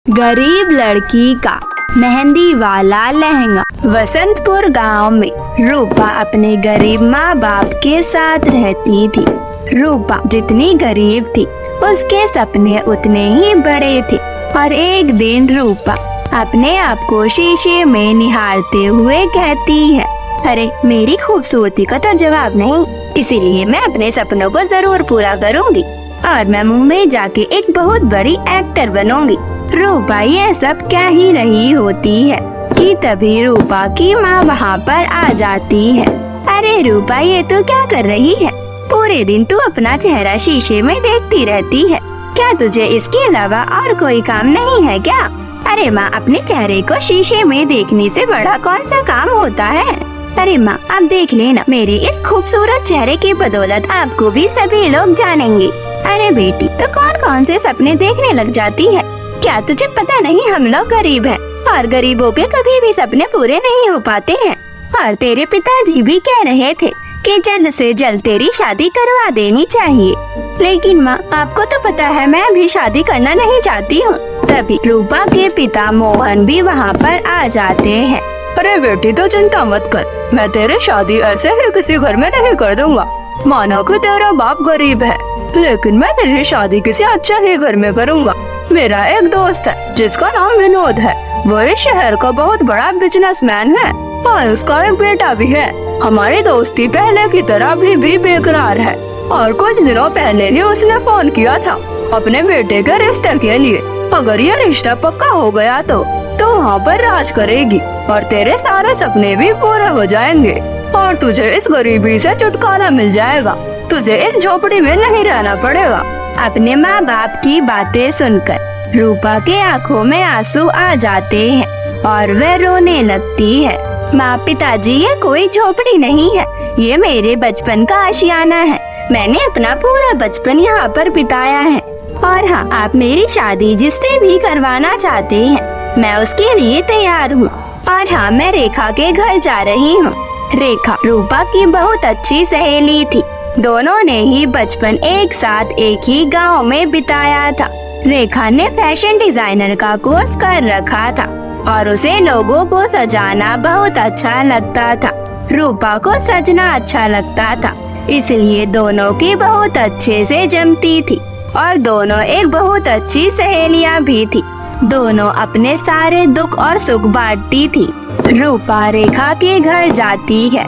गरीब लड़की का मेहंदी वाला लहंगा। वसंतपुर गांव में रूपा अपने गरीब माँ बाप के साथ रहती थी। रूपा जितनी गरीब थी उसके सपने उतने ही बड़े थे। और एक दिन रूपा अपने आप को शीशे में निहारते हुए कहती है, अरे मेरी खूबसूरती का तो जवाब नहीं, इसीलिए मैं अपने सपनों को जरूर पूरा करूंगी और मैं मुंबई जाके एक बहुत बड़ी एक्टर बनूंगी। रूपा ये सब कह ही रही होती है कि तभी रूपा की माँ वहाँ पर आ जाती है। अरे रूपा, ये तू क्या कर रही है? पूरे दिन तू अपना चेहरा शीशे में देखती रहती है, क्या तुझे इसके अलावा और कोई काम नहीं है क्या? अरे माँ, अपने चेहरे को शीशे में देखने से बड़ा कौन सा काम होता है? अरे माँ, अब देख लेना, मेरे इस खूबसूरत चेहरे की बदौलत आपको भी सभी लोग जानेंगे। अरे बेटी, तो कौन कौन से सपने देखने लग जाती है? क्या तुझे पता नहीं हम लोग गरीब हैं और गरीबों के कभी भी सपने पूरे नहीं हो पाते हैं। और तेरे पिताजी भी कह रहे थे कि जल्द से जल्द तेरी शादी करवा देनी चाहिए, लेकिन माँ आपको तो पता है मैं भी शादी करना नहीं चाहती हूँ। तभी रूपा के पिता मोहन भी वहाँ पर आ जाते हैं। अरे बेटी, तो चिंता मत कर, मैं तेरी शादी ऐसे ही किसी घर में नहीं कर दूंगा। मानो कि तेरा बाप गरीब है, लेकिन मैं तेरी शादी किसी अच्छे ही घर में करूंगा। मेरा एक दोस्त है जिसका नाम विनोद है, वो इस शहर का बहुत बड़ा बिजनेसमैन है और उसका एक बेटा भी है। हमारी दोस्ती पहले की तरह भी बेकरार है और कुछ दिनों पहले ही उसने फोन किया था अपने बेटे के रिश्ते के लिए। अगर ये रिश्ता पक्का हो गया तो वहाँ पर राज करेगी और तेरे सारे सपने भी पूरे हो जाएंगे और तुझे इस गरीबी से छुटकारा मिल जाएगा। तुझे इस झोपड़ी में नहीं रहना पड़ेगा। अपने माँ बाप की बातें सुनकर रूपा के आंखों में आंसू आ जाते हैं और वह रोने लगती है। माँ, पिताजी, ये कोई झोपड़ी नहीं है, ये मेरे बचपन का आशियाना है। मैंने अपना पूरा बचपन यहाँ पर बिताया है। और हाँ, आप मेरी शादी जिससे भी करवाना चाहते हैं, मैं उसके लिए तैयार हूँ। और हाँ, मैं रेखा के घर जा रही हूँ। रेखा रूपा की बहुत अच्छी सहेली थी। दोनों ने ही बचपन एक साथ एक ही गांव में बिताया था। रेखा ने फैशन डिजाइनर का कोर्स कर रखा था और उसे लोगों को सजाना बहुत अच्छा लगता था। रूपा को सजना अच्छा लगता था, इसलिए दोनों की बहुत अच्छे से जमती थी और दोनों एक बहुत अच्छी सहेलियां भी थी। दोनों अपने सारे दुख और सुख बांटती थी। रूपा रेखा के घर जाती है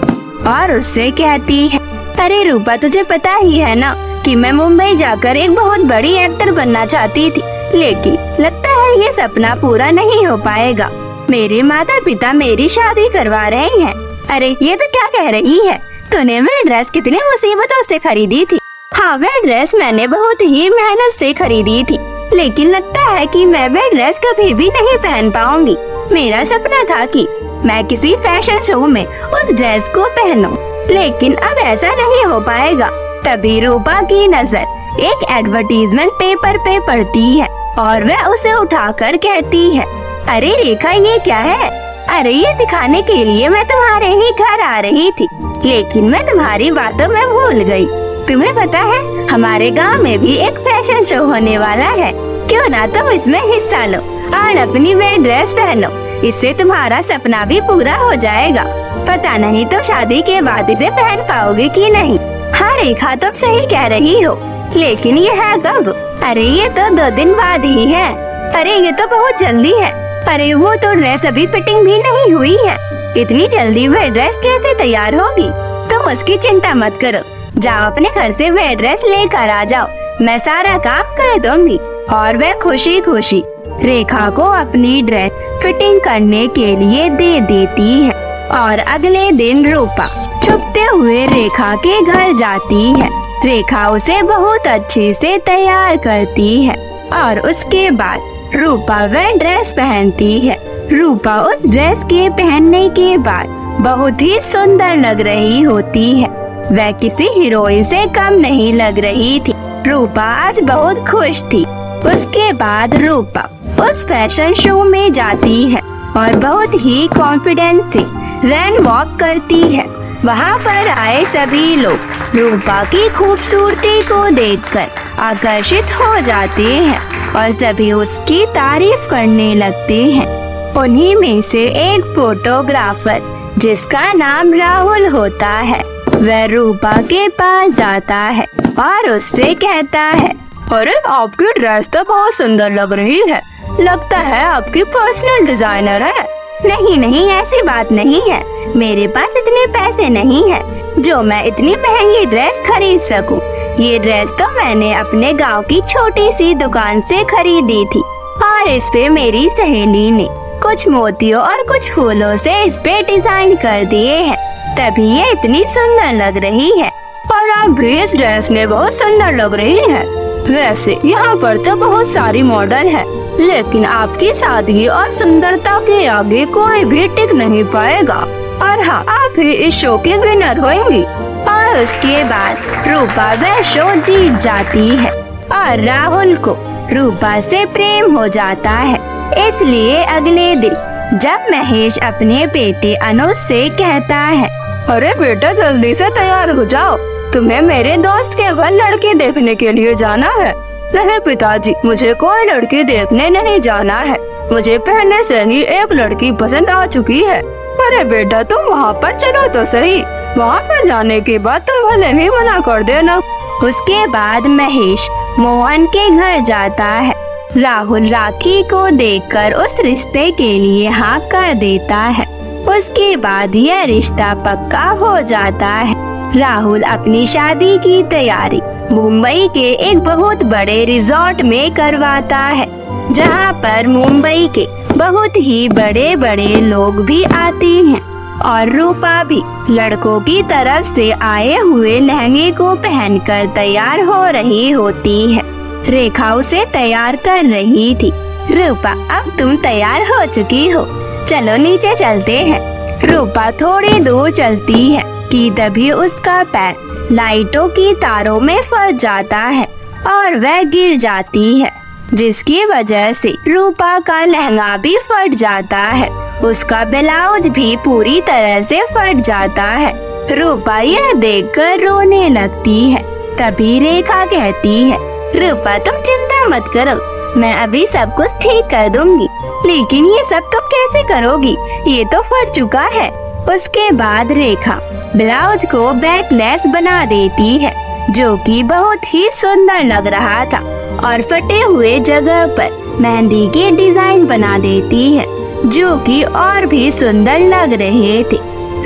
और उससे कहती है, अरे रूपा, तुझे पता ही है ना कि मैं मुंबई जाकर एक बहुत बड़ी एक्टर बनना चाहती थी, लेकिन लगता है ये सपना पूरा नहीं हो पाएगा। मेरे माता पिता मेरी शादी करवा रहे हैं। अरे ये तो क्या कह रही है? तूने वह ड्रेस कितनी मुसीबतों से खरीदी थी। हाँ, वह ड्रेस मैंने बहुत ही मेहनत से खरीदी थी, लेकिन लगता है कि मैं वह ड्रेस कभी भी नहीं पहन पाऊंगी। मेरा सपना था कि मैं किसी फैशन शो में उस ड्रेस को पहनूं, लेकिन अब ऐसा नहीं हो पाएगा। तभी रूपा की नजर एक एडवर्टीजमेंट पेपर पे पड़ती है और वह उसे उठाकर कहती है, अरे रेखा, ये क्या है? अरे ये दिखाने के लिए मैं तुम्हारे ही घर आ रही थी, लेकिन मैं तुम्हारी बातों में भूल गई। तुम्हें पता है, हमारे गांव में भी एक फैशन शो होने वाला है। क्यों ना तुम इसमें हिस्सा लो और अपनी वह ड्रेस पहनो, इससे तुम्हारा सपना भी पूरा हो जाएगा। पता नहीं तुम शादी के बाद इसे पहन पाओगे कि नहीं। हाँ रेखा, तुम सही कह रही हो, लेकिन ये है कब? अरे ये तो 2 दिन बाद ही है। अरे ये तो बहुत जल्दी है। अरे वो तो ड्रेस अभी फिटिंग भी नहीं हुई है, इतनी जल्दी वह ड्रेस कैसे तैयार होगी? तुम उसकी चिंता मत करो, जाओ अपने घर से वह ड्रेस लेकर आ जाओ, मैं सारा काम कर दूंगी। और वह खुशी खुशी रेखा को अपनी ड्रेस फिटिंग करने के लिए दे देती है। और अगले दिन रूपा छुपते हुए रेखा के घर जाती है। रेखा उसे बहुत अच्छे से तैयार करती है और उसके बाद रूपा वह ड्रेस पहनती है। रूपा उस ड्रेस के पहनने के बाद बहुत ही सुंदर लग रही होती है। वह किसी हीरोइन से कम नहीं लग रही थी। रूपा आज बहुत खुश थी। उसके बाद रूपा उस फैशन शो में जाती है और बहुत ही कॉन्फिडेंस से रन वॉक करती है। वहाँ पर आए सभी लोग रूपा की खूबसूरती को देखकर आकर्षित हो जाते हैं और सभी उसकी तारीफ करने लगते हैं। उन्हीं में से एक फोटोग्राफर जिसका नाम राहुल होता है, वह रूपा के पास जाता है और उससे कहता है, अरे आपकी ड्रेस तो बहुत सुंदर लग रही है, लगता है आपकी पर्सनल डिजाइनर है। नहीं नहीं, ऐसी बात नहीं है, मेरे पास इतने पैसे नहीं हैं जो मैं इतनी महंगी ड्रेस खरीद सकूं। ये ड्रेस तो मैंने अपने गांव की छोटी सी दुकान से खरीदी थी और इस पे मेरी सहेली ने कुछ मोतियों और कुछ फूलों से इस पे डिजाइन कर दिए हैं, तभी ये इतनी सुंदर लग रही है। और आप भी इस ड्रेस में बहुत सुंदर लग रही है। वैसे यहाँ पर तो बहुत सारी मॉडल है, लेकिन आपकी सादगी और सुंदरता के आगे कोई भी टिक नहीं पाएगा। और हाँ, आप ही इस शो की विनर होंगी। और उसके बाद रूपा वह शो जीत जाती है और राहुल को रूपा से प्रेम हो जाता है। इसलिए अगले दिन जब महेश अपने बेटे अनुज से कहता है, अरे बेटा जल्दी से तैयार हो जाओ, तुम्हें मेरे दोस्त के घर लड़की देखने के लिए जाना है। नहीं पिताजी, मुझे कोई लड़की देखने नहीं जाना है, मुझे पहले से ही एक लड़की पसंद आ चुकी है। अरे बेटा तुम वहाँ पर चलो तो सही, वहाँ पर जाने के बाद तुम भले ही मना कर देना। उसके बाद महेश मोहन के घर जाता है। राहुल राखी को देखकर उस रिश्ते के लिए हाँ कर देता है। उसके बाद यह रिश्ता पक्का हो जाता है। राहुल अपनी शादी की तैयारी मुंबई के एक बहुत बड़े रिजॉर्ट में करवाता है, जहाँ पर मुंबई के बहुत ही बड़े बड़े लोग भी आते हैं और रूपा भी लड़कों की तरफ से आए हुए लहंगे को पहनकर तैयार हो रही होती है। रेखा उसे तैयार कर रही थी। रूपा, अब तुम तैयार हो चुकी हो, चलो नीचे चलते हैं। रूपा थोड़ी दूर चलती है कि तभी उसका पैर लाइटों की तारों में फंस जाता है और वह गिर जाती है, जिसकी वजह से रूपा का लहंगा भी फट जाता है। उसका ब्लाउज भी पूरी तरह से फट जाता है। रूपा यह देखकर रोने लगती है। तभी रेखा कहती है, रूपा तुम चिंता मत करो, मैं अभी सब कुछ ठीक कर दूंगी। लेकिन ये सब तुम कैसे करोगी, ये तो फट चुका है। उसके बाद रेखा ब्लाउज को बैकलेस बना देती है, जो कि बहुत ही सुंदर लग रहा था, और फटे हुए जगह पर मेहंदी की डिजाइन बना देती है, जो कि और भी सुंदर लग रहे थे।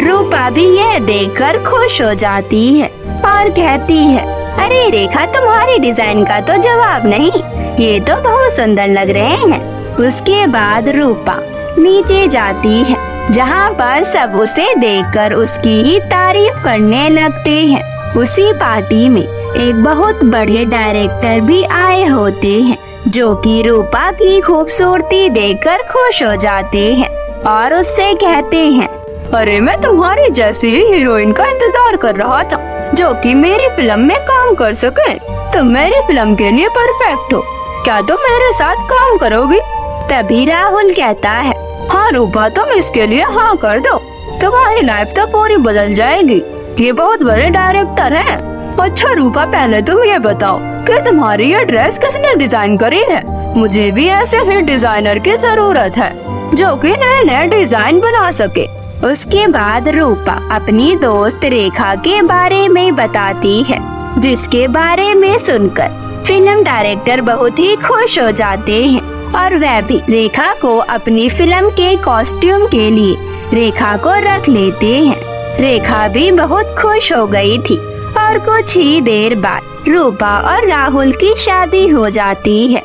रूपा भी यह देखकर खुश हो जाती है और कहती है, अरे रेखा, तुम्हारी डिजाइन का तो जवाब नहीं, ये तो बहुत सुंदर लग रहे हैं। उसके बाद रूपा नीचे जाती है, जहाँ पर सब उसे देखकर उसकी ही तारीफ करने लगते हैं। उसी पार्टी में एक बहुत बड़े डायरेक्टर भी आए होते हैं, जो कि रूपा की खूबसूरती देखकर खुश हो जाते हैं और उससे कहते हैं, अरे मैं तुम्हारी जैसी ही हीरोइन का इंतजार कर रहा था, जो कि मेरी फिल्म में काम कर सके। तुम मेरी फिल्म के लिए परफेक्ट हो, क्या तुम मेरे साथ काम करोगी? तभी राहुल कहता है, हाँ रूपा, तुम इसके लिए हाँ कर दो, तुम्हारी लाइफ तो पूरी बदल जाएगी। ये बहुत बड़े डायरेक्टर हैं। अच्छा रूपा, पहले तुम ये बताओ कि तुम्हारी ये ड्रेस किसने डिजाइन करी है? मुझे भी ऐसे ही डिजाइनर की जरूरत है, जो कि नए नए डिजाइन बना सके। उसके बाद रूपा अपनी दोस्त रेखा के बारे में बताती है, जिसके बारे में सुनकर फिल्म डायरेक्टर बहुत ही खुश हो जाते हैं और वह भी रेखा को अपनी फिल्म के कॉस्ट्यूम के लिए रेखा को रख लेते हैं। रेखा भी बहुत खुश हो गई थी और कुछ ही देर बाद रूपा और राहुल की शादी हो जाती है।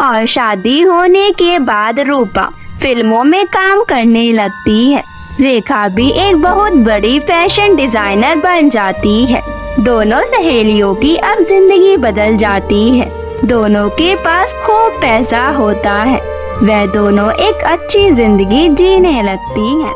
और शादी होने के बाद रूपा फिल्मों में काम करने लगती है। रेखा भी एक बहुत बड़ी फैशन डिजाइनर बन जाती है। दोनों सहेलियों की अब जिंदगी बदल जाती है। दोनों के पास खूब पैसा होता है। वह दोनों एक अच्छी जिंदगी जीने लगती हैं।